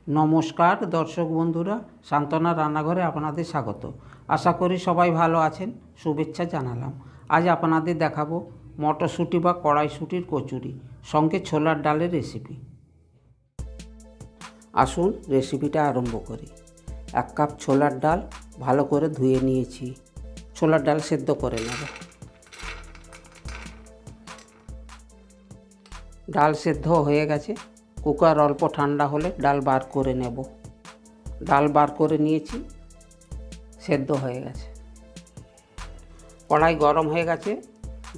নমস্কার দর্শক বন্ধুরা, সান্ত্বনার রান্নাঘরে আপনাদের স্বাগত। আশা করি সবাই ভালো আছেন, শুভেচ্ছা জানালাম। আজ আপনাদের দেখাবো মটরশুঁটি বা কড়াইশুঁটির কচুরি, সঙ্গে ছোলার ডালের রেসিপি। আসুন রেসিপিটা আরম্ভ করি। 1 কাপ ছোলার ডাল ভালো করে ধুয়ে নিয়েছি। ছোলার ডাল সেদ্ধ করে নেব। ডাল সেদ্ধ হয়ে গেছে। কুকার অল্প ঠান্ডা হলে ডাল বার করে নেব। ডাল বার করে নিয়েছি, সেদ্ধ হয়ে গেছে। কড়াই গরম হয়ে গেছে।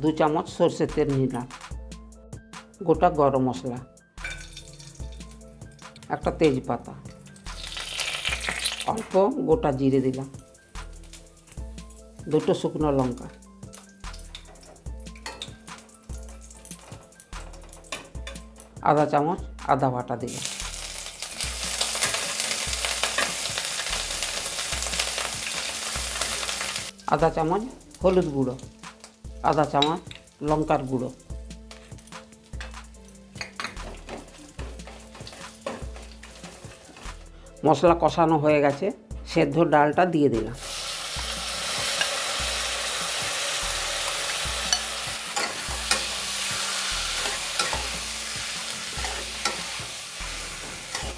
2 চামচ সরষের তেল নিলাম, গোটা গরম মশলা, একটা তেজপাতা, অল্প গোটা জিরে দিলাম, 2টো শুকনো লঙ্কা, আধা চামচ আদা বাটা দিলাম, আধা চামচ হলুদ গুঁড়ো, আধা চামচ লঙ্কার গুঁড়ো, মশলা কষানো হয়ে গেছে। সেদ্ধ ডালটা দিয়ে দিলাম।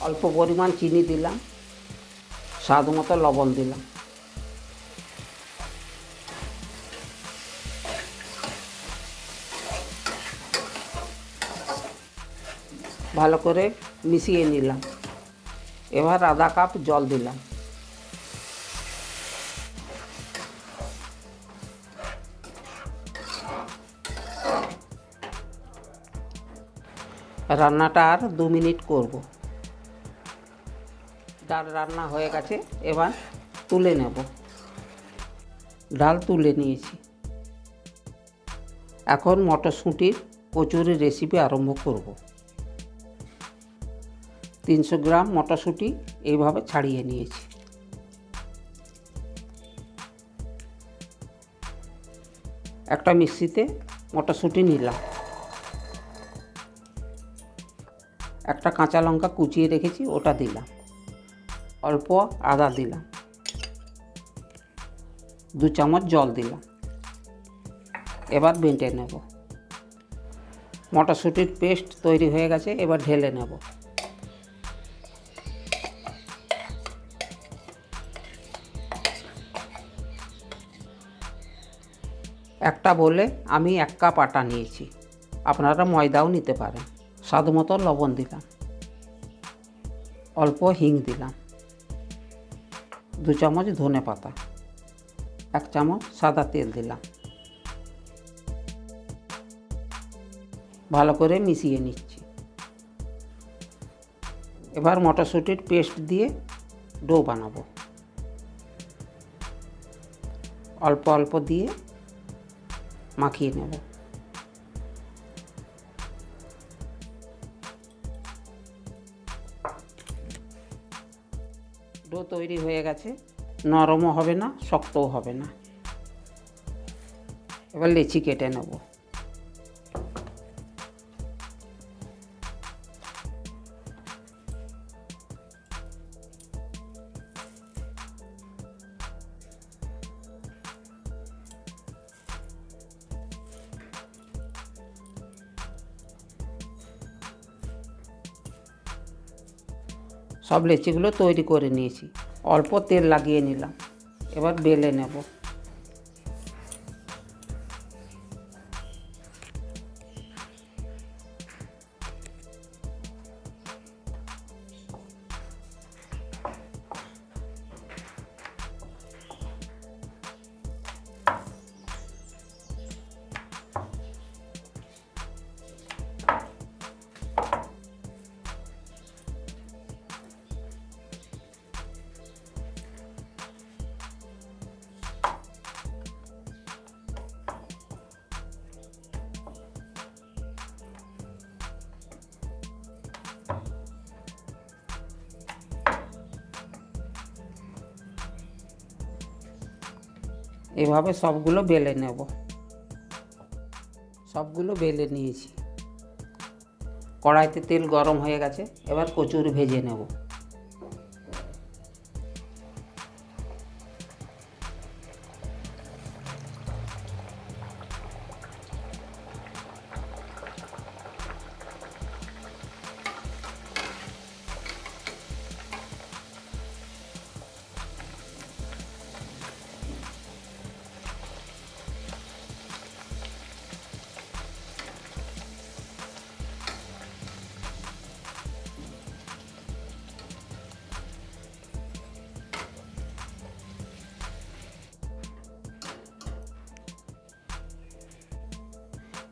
অল্প পরিমাণ চিনি দিলাম, স্বাদ মতো লবণ দিলাম। ভালো করে মিশিয়ে নিলাম। এবার আধা কাপ জল দিলাম। রান্নাটা আর 2 মিনিট করব। ডাল রান্না হয়ে গেছে, এবার তুলে নেব। ডাল তুলে নিয়েছি। এখন মটরশুঁটির কচুরির রেসিপি আরম্ভ করব। 300 গ্রাম মটরশুঁটি এইভাবে ছাড়িয়ে নিয়েছি। একটা মিক্সিতে মটরশুঁটি নিলাম। একটা কাঁচা লঙ্কা কুচিয়ে রেখেছি, ওটা দিলাম। অল্প আদা দিলাম। 2 চামচ জল দিলাম। এবার বেটে নেব। মটরশুঁটির পেস্ট তৈরি হয়ে গেছে, এবার ঢেলে নেব। একটা বলে আমি 1 কাপ আটা নিয়েছি, আপনারা ময়দাও নিতে পারেন। স্বাদ মতো লবণ দিলাম, অল্প হিং দিলাম, 2 চামচ ধনে পাতা, 1 চামচ সাদা তেল দিলাম। ভালো করে মিশিয়ে নিচ্ছি। এবার মটরশুঁটির পেস্ট দিয়ে ডো বানাবো। অল্প অল্প দিয়ে মাখিয়ে নেব। ডো তৈরি হয়ে গেছে। নরমও হবে না, শক্তও হবে না। এবার লেচি কেটে নেব। সব লেচিগুলো তৈরি করে নিয়েছি। অল্প তেল লাগিয়ে নিলাম। এবার বেলে নেব। এভাবে সবগুলো বেলে নেব। সবগুলো বেলে নিয়েছি। কড়াইতে তেল গরম হয়ে গেছে, এবার কচুরি ভেজে নেব।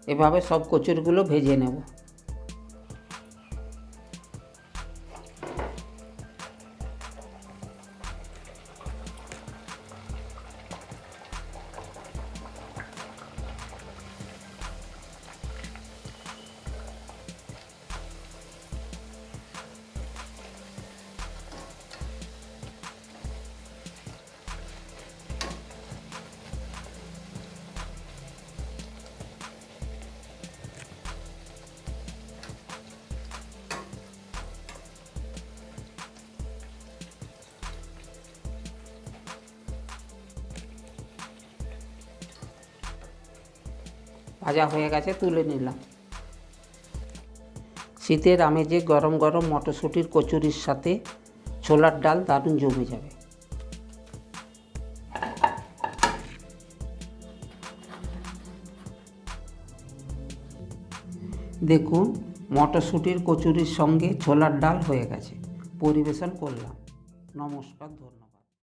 এভাবে সব কচুরিগুলো ভেজে নেব। ভাজা হয়ে গেছে, তুলে নিলাম। শীতের আমেজে গরম গরম মটরশুঁটির কচুরির সাথে ছোলার ডাল দারুণ জমে যাবে। দেখুন, মটরশুঁটির কচুরির সঙ্গে ছোলার ডাল হয়ে গেছে। পরিবেশন করলাম। নমস্কার, ধন্যবাদ।